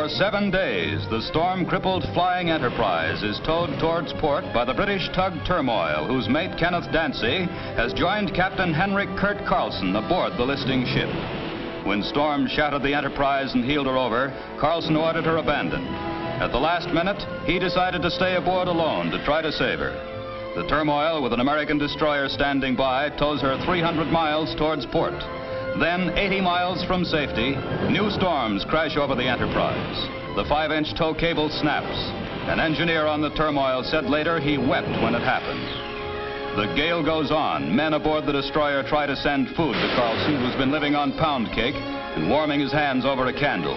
For 7 days, the storm-crippled Flying Enterprice is towed towards port by the British tug Turmoil, whose mate Kenneth Dancy has joined Captain Henrik Kurt Carlson aboard the listing ship. When storm shattered the Enterprise and heeled her over, Carlson ordered her abandoned. At the last minute, he decided to stay aboard alone to try to save her. The Turmoil, with an American destroyer standing by, tows her 300 miles towards port. Then, 80 miles from safety, new storms crash over the Enterprise. The 5-inch tow cable snaps. An engineer on the Turmoil said later he wept when it happened. The gale goes on. Men aboard the destroyer try to send food to Carlson, who's been living on pound cake and warming his hands over a candle.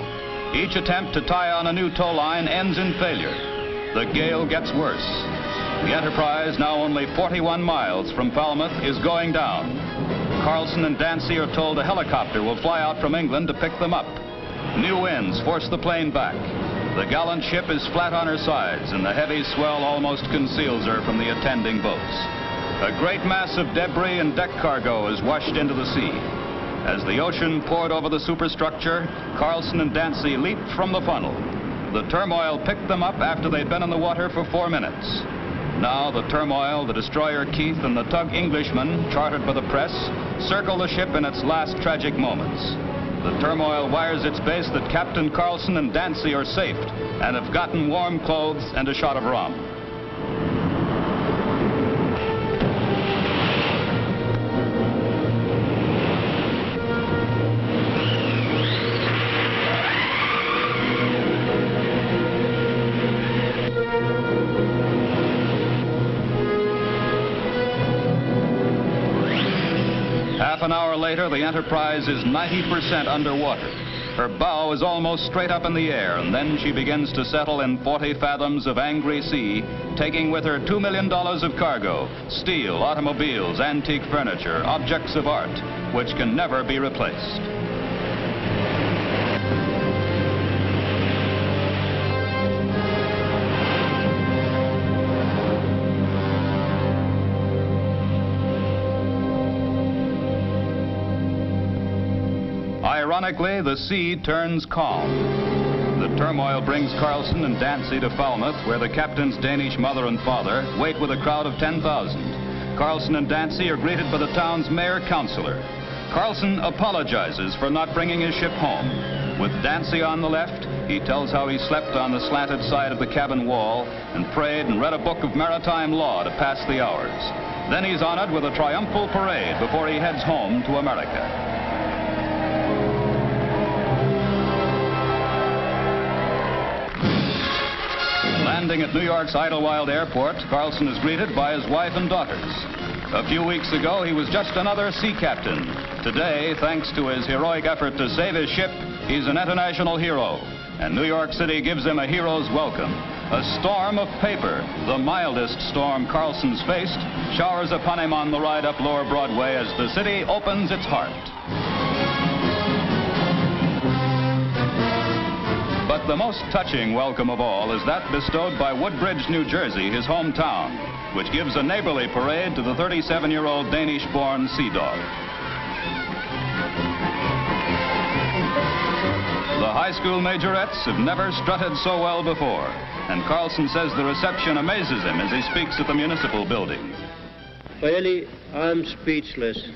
Each attempt to tie on a new tow line ends in failure. The gale gets worse. The Enterprise, now only 41 miles from Falmouth, is going down. Carlson and Dancy are told a helicopter will fly out from England to pick them up. New winds force the plane back. The gallant ship is flat on her sides, and the heavy swell almost conceals her from the attending boats. A great mass of debris and deck cargo is washed into the sea. As the ocean poured over the superstructure, Carlson and Dancy leaped from the funnel. The Turmoil picked them up after they'd been in the water for 4 minutes. Now the Turmoil, the destroyer Keith, and the tug Englishman, chartered by the press, circle the ship in its last tragic moments. The Turmoil wires its base that Captain Carlson and Dancy are safe and have gotten warm clothes and a shot of rum. Half an hour later, the Enterprise is 90% underwater. Her bow is almost straight up in the air, and then she begins to settle in 40 fathoms of angry sea, taking with her $2 million of cargo, steel, automobiles, antique furniture, objects of art, which can never be replaced. Ironically, the sea turns calm. The Turmoil brings Carlson and Dancy to Falmouth, where the captain's Danish mother and father wait with a crowd of 10,000. Carlson and Dancy are greeted by the town's mayor-councilor. Carlson apologizes for not bringing his ship home. With Dancy on the left, he tells how he slept on the slanted side of the cabin wall and prayed and read a book of maritime law to pass the hours. Then he's honored with a triumphal parade before he heads home to America. Landing at New York's Idlewild Airport, Carlson is greeted by his wife and daughters. A few weeks ago, he was just another sea captain. Today, thanks to his heroic effort to save his ship, he's an international hero. And New York City gives him a hero's welcome. A storm of paper, the mildest storm Carlson's faced, showers upon him on the ride up Lower Broadway as the city opens its heart. But the most touching welcome of all is that bestowed by Woodbridge, New Jersey, his hometown, which gives a neighborly parade to the 37-year-old Danish-born sea dog. The high school majorettes have never strutted so well before, and Carlson says the reception amazes him as he speaks at the municipal building. Really, I'm speechless.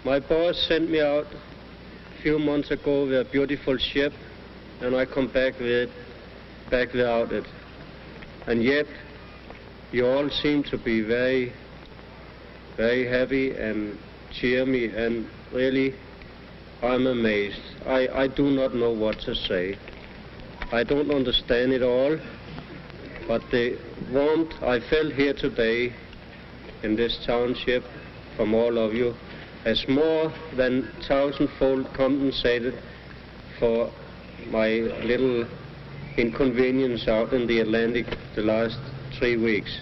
My boss sent me out a few months ago with a beautiful ship, and I come back without it. And yet, you all seem to be very, very happy and cheer me, and really, I'm amazed. I do not know what to say. I don't understand it all, but the warmth I felt here today in this township from all of you has more than 1,000-fold compensated for my little inconvenience out in the Atlantic the last 3 weeks.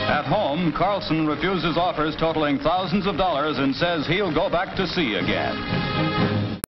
At home, Carlson refuses offers totaling thousands of dollars and says he'll go back to sea again.